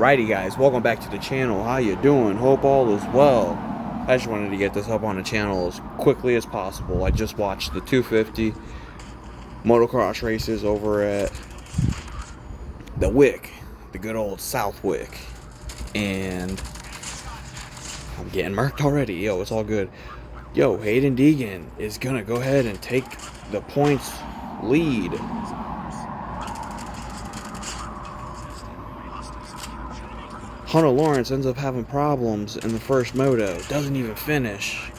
Alrighty guys, welcome back to the channel. How you doing? Hope all is well. I just wanted to get this up on the channel as quickly as possible. I just watched the 250 motocross races over at the Wick, the good old South Wick, and I'm getting murked already. Yo, it's all good. Yo, Haiden Deegan is gonna go ahead and take the points lead. Hunter Lawrence ends up having problems in the first moto. Doesn't even finish.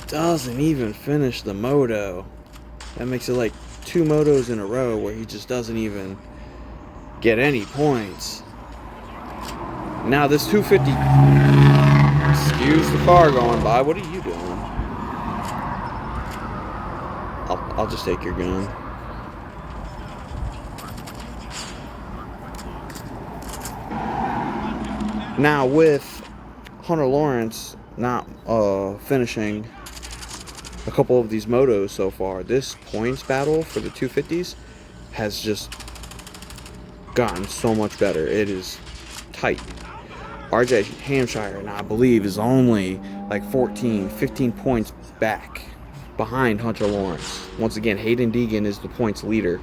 Doesn't even finish the moto. That makes it like 2 motos in a row where he just doesn't even get any points. Now this 250... Excuse the car going by. What are you doing? I'll just take your gun. Now with Hunter Lawrence not finishing a couple of these motos so far, this points battle for the 250s has just gotten so much better. It is tight. RJ Hampshire, and I believe, is only like 15 points back behind Hunter Lawrence. Once again, Haiden Deegan is the points leader.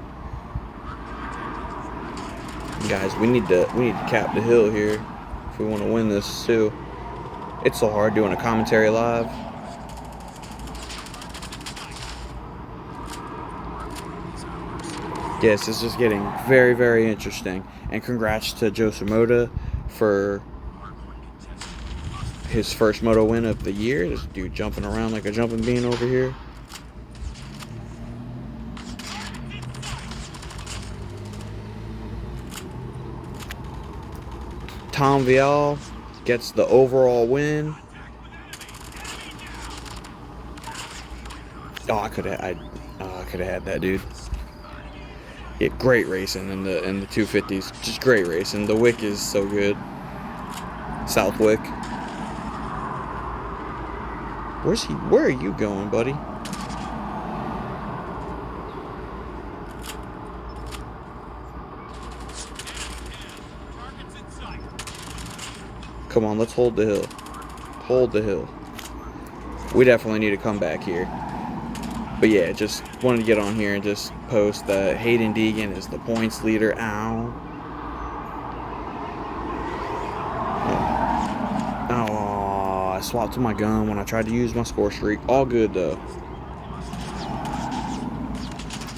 Guys, we need to cap the hill here if we want to win this too. It's so hard doing a commentary live. Yes, this is getting very, very interesting. And congrats to Joe Shimoda for his first moto win of the year. This dude jumping around like a jumping bean over here. Tom Vial gets the overall win. Oh, I could have had that, dude. Yeah, great racing in the 250s. Just great racing. The Wick is so good. South Wick. Where are you going, buddy? Come on, let's hold the hill. Hold the hill. We definitely need to come back here. But yeah, just wanted to get on here and just post that Haiden Deegan is the points leader. Ow. Oh, I swapped to my gun when I tried to use my score streak. All good though.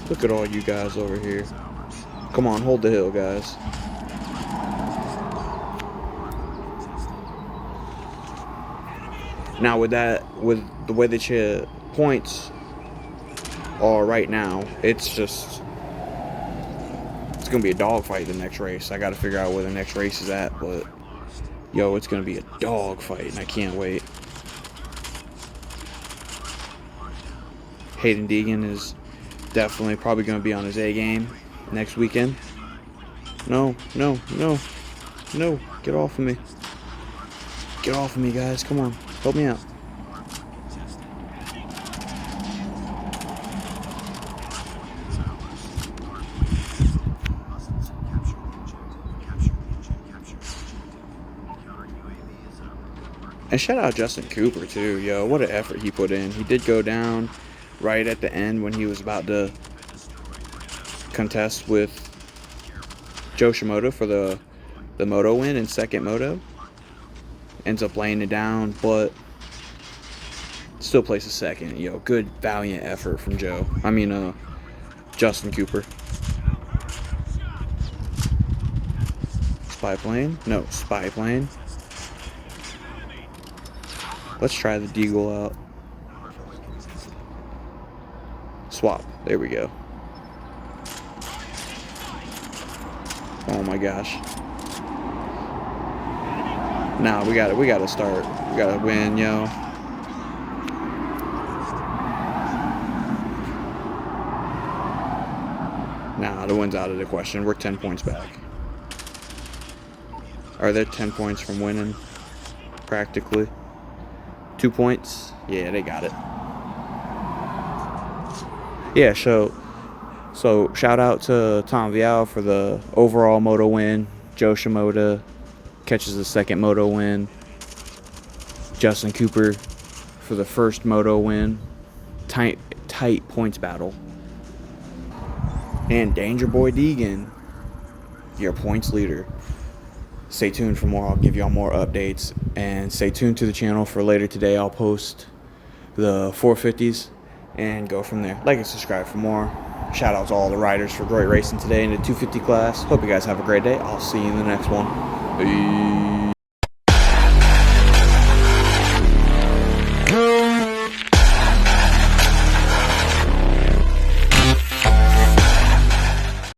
Look at all you guys over here. Come on, hold the hill, guys. Now with the way that your points are right now, it's gonna be a dogfight the next race. I gotta figure out where the next race is at, but yo, it's gonna be a dogfight and I can't wait. Haiden Deegan is definitely probably gonna be on his A game next weekend. No, get off of me. Get off of me, guys, come on. Help me out. And shout out Justin Cooper too, yo. What an effort he put in. He did go down right at the end when he was about to contest with Joe Shimoda for the moto win in second moto. Ends up laying it down, but still places second. Yo, good, valiant effort from Justin Cooper. Spy plane? No, spy plane. Let's try the Deagle out. Swap. There we go. Oh my gosh. Nah, we gotta start. We gotta win, yo. Nah, the win's out of the question. We're 10 points back. Are there 10 points from winning? Practically. 2 points? Yeah, they got it. Yeah, so So shout out to Tom Vial for the overall moto win. Joe Shimoda catches the second moto win. Justin Cooper for the first moto win. Tight points battle. And Danger Boy Deegan, your points leader. Stay tuned for more. I'll give y'all more updates. And stay tuned to the channel for later today. I'll post the 450s and go from there. Like and subscribe for more. Shout out to all the riders for great racing today in the 250 class. Hope you guys have a great day. I'll see you in the next one. Peace.